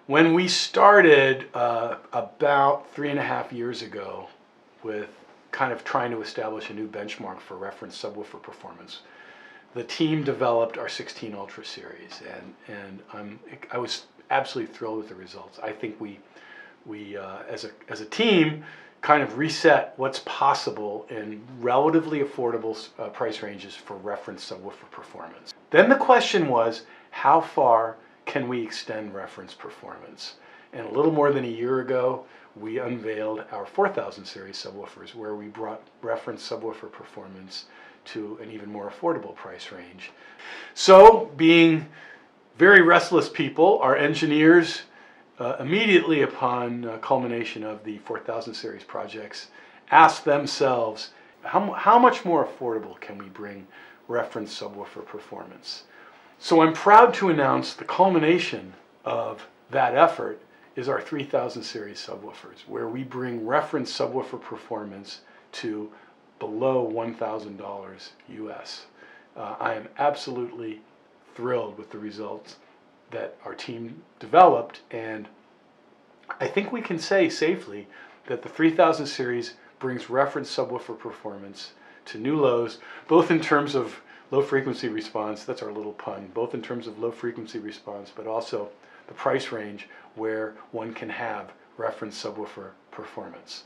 When we started about 3.5 years ago with kind of trying to establish a new benchmark for reference subwoofer performance, the team developed our 16 Ultra series, and I was absolutely thrilled with the results. I think we as a team kind of reset what's possible in relatively affordable price ranges for reference subwoofer performance. Then the question was, how far can we extend reference performance? And a little more than a year ago, we unveiled our 4000 series subwoofers, where we brought reference subwoofer performance to an even more affordable price range. So, being very restless people, our engineers immediately upon culmination of the 4000 series projects asked themselves, how much more affordable can we bring reference subwoofer performance? So I'm proud to announce the culmination of that effort is our 3000 series subwoofers, where we bring reference subwoofer performance to below $1,000 US. I am absolutely thrilled with the results that our team developed, and I think we can say safely that the 3000 series brings reference subwoofer performance to new lows, both in terms of low frequency response, that's our little pun, both in terms of low frequency response, but also the price range where one can have reference subwoofer performance.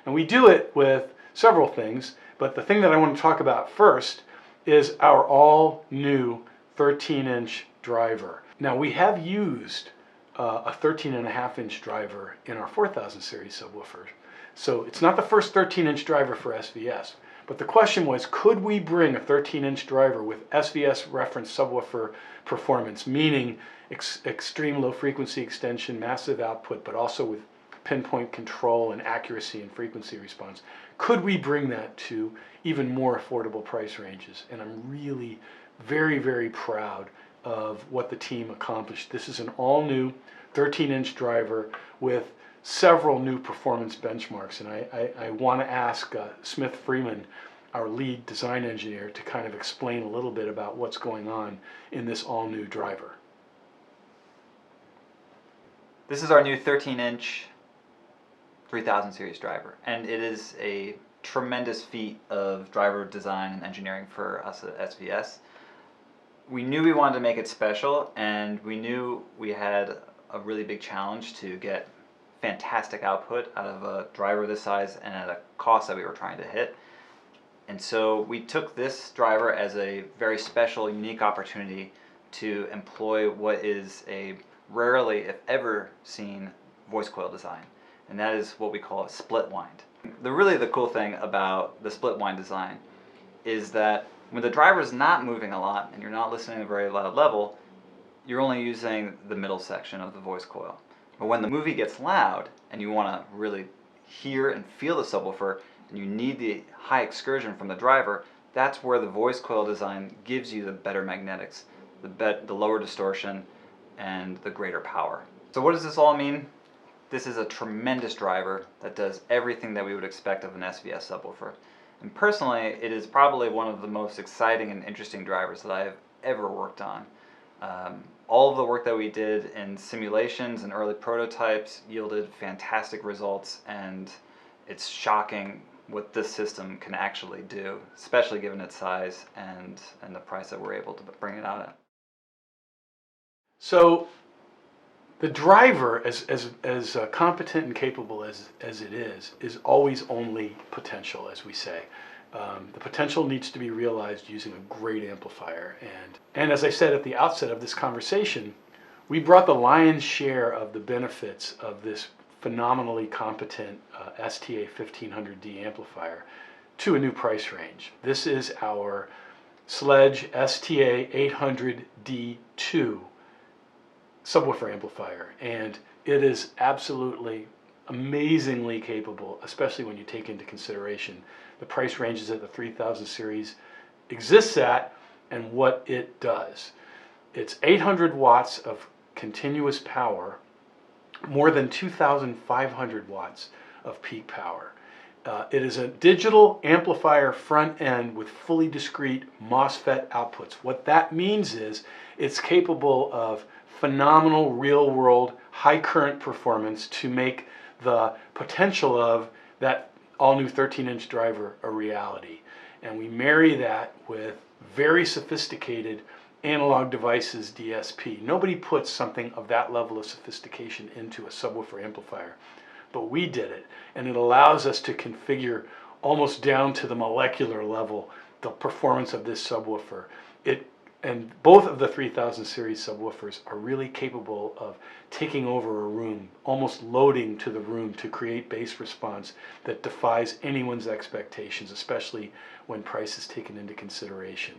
And we do it with several things, but the thing that I want to talk about first is our all new 13-inch driver. Now, we have used a 13.5-inch driver in our 4000 series subwoofers, so it's not the first 13-inch driver for SVS. But the question was, could we bring a 13-inch driver with SVS reference subwoofer performance, meaning extreme low frequency extension, massive output, but also with pinpoint control and accuracy and frequency response? Could we bring that to even more affordable price ranges? And I'm really very, very proud of what the team accomplished. This is an all-new 13-inch driver with several new performance benchmarks, and I want to ask Smith Freeman, our lead design engineer, to kind of explain a little bit about what's going on in this all-new driver. This is our new 13-inch 3000 series driver, and it is a tremendous feat of driver design and engineering for us at SVS. We knew we wanted to make it special, and we knew we had a really big challenge to get fantastic output out of a driver this size and at a cost that we were trying to hit. And so we took this driver as a very special, unique opportunity to employ what is a rarely, if ever, seen voice coil design. And that is what we call a split wind. The cool thing about the split wind design is that when the driver is not moving a lot and you're not listening at a very loud level, you're only using the middle section of the voice coil. But when the movie gets loud and you want to really hear and feel the subwoofer and you need the high excursion from the driver, that's where the voice coil design gives you the better magnetics, the lower distortion, and the greater power. So what does this all mean? This is a tremendous driver that does everything that we would expect of an SVS subwoofer. And personally, it is probably one of the most exciting and interesting drivers that I have ever worked on. All of the work that we did in simulations and early prototypes yielded fantastic results, and it's shocking what this system can actually do, especially given its size and the price that we're able to bring it out at. So the driver, as competent and capable as it is always only potential, as we say. The potential needs to be realized using a great amplifier. And as I said at the outset of this conversation, we brought the lion's share of the benefits of this phenomenally competent STA 1500D amplifier to a new price range. This is our Sledge STA 800D2 subwoofer amplifier, and it is absolutely amazingly capable, especially when you take into consideration the price ranges that the 3000 series exists at and what it does. It's 800 watts of continuous power, more than 2,500 watts of peak power. It is a digital amplifier front end with fully discrete MOSFET outputs. What that means is it's capable of phenomenal real-world high current performance to make the potential of that all-new 13-inch driver a reality. And we marry that with very sophisticated analog devices DSP. Nobody puts something of that level of sophistication into a subwoofer amplifier, but we did it, and it allows us to configure almost down to the molecular level the performance of this subwoofer. And both of the 3000 series subwoofers are really capable of taking over a room, almost loading to the room to create bass response that defies anyone's expectations, especially when price is taken into consideration.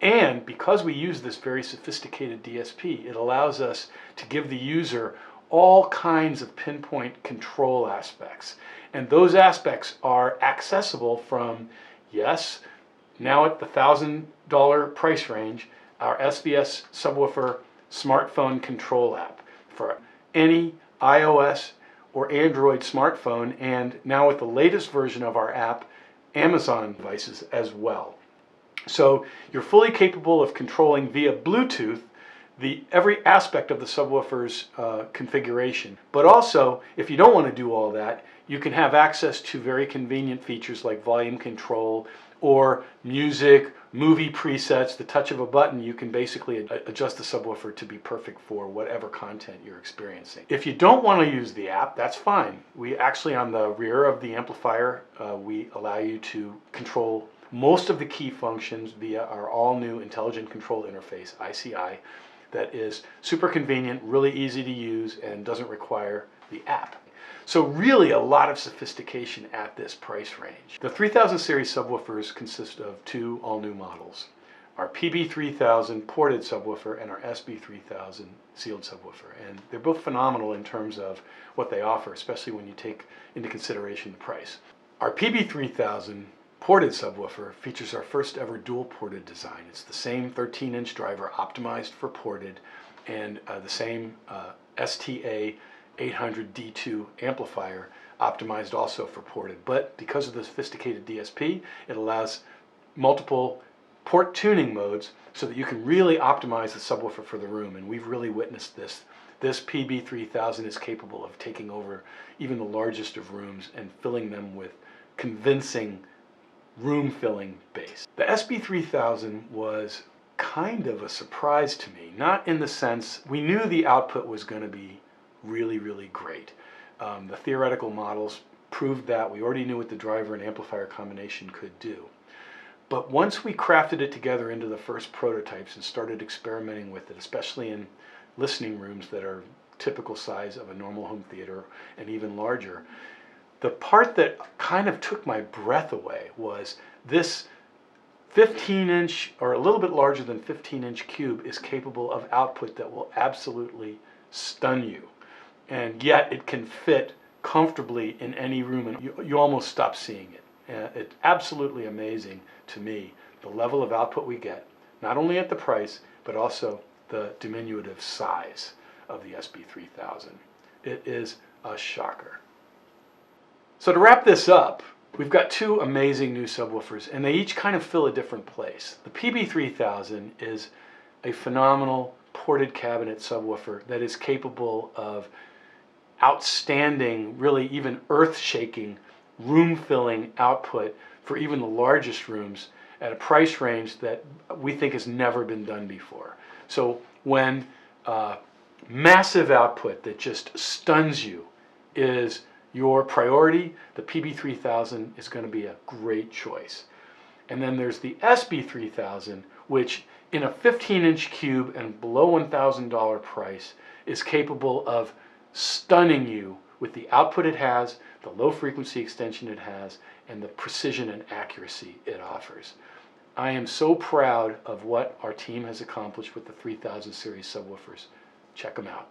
And because we use this very sophisticated DSP, it allows us to give the user all kinds of pinpoint control aspects. And those aspects are accessible from, yes, now at the $1,000 price range, our SVS subwoofer smartphone control app for any iOS or Android smartphone, and now with the latest version of our app, Amazon devices as well. So you're fully capable of controlling via Bluetooth every aspect of the subwoofer's configuration. But also, if you don't want to do all that, you can have access to very convenient features like volume control or music, movie presets. The touch of a button, you can basically adjust the subwoofer to be perfect for whatever content you're experiencing. If you don't want to use the app, that's fine. We actually, on the rear of the amplifier, we allow you to control most of the key functions via our all-new Intelligent Control Interface, ICI, that is super convenient, really easy to use, and doesn't require the app. So really a lot of sophistication at this price range. The 3000 series subwoofers consist of two all-new models, our PB3000 ported subwoofer and our SB3000 sealed subwoofer. And they're both phenomenal in terms of what they offer, especially when you take into consideration the price. Our PB3000 ported subwoofer features our first ever dual ported design. It's the same 13-inch driver optimized for ported, and the same STA 800D2 amplifier optimized also for ported. But because of the sophisticated DSP, it allows multiple port tuning modes so that you can really optimize the subwoofer for the room, and we've really witnessed this. This PB3000 is capable of taking over even the largest of rooms and filling them with convincing room-filling bass. The SB3000 was kind of a surprise to me, not in the sense we knew the output was going to be really, really great. The theoretical models proved that. We already knew what the driver and amplifier combination could do. But once we crafted it together into the first prototypes and started experimenting with it, especially in listening rooms that are typical size of a normal home theater and even larger, the part that kind of took my breath away was this 15-inch, or a little bit larger than 15-inch cube, is capable of output that will absolutely stun you. And yet it can fit comfortably in any room, and you almost stop seeing it. It's absolutely amazing to me, the level of output we get, not only at the price, but also the diminutive size of the SB3000. It is a shocker. So to wrap this up, we've got two amazing new subwoofers, and they each kind of fill a different place. The PB3000 is a phenomenal ported cabinet subwoofer that is capable of outstanding, really even earth-shaking, room-filling output for even the largest rooms at a price range that we think has never been done before. So when massive output that just stuns you is your priority, the PB3000 is going to be a great choice. And then there's the SB3000, which in a 15-inch cube and below $1,000 price is capable of stunning you with the output it has, the low frequency extension it has, and the precision and accuracy it offers. I am so proud of what our team has accomplished with the 3000 series subwoofers. Check them out.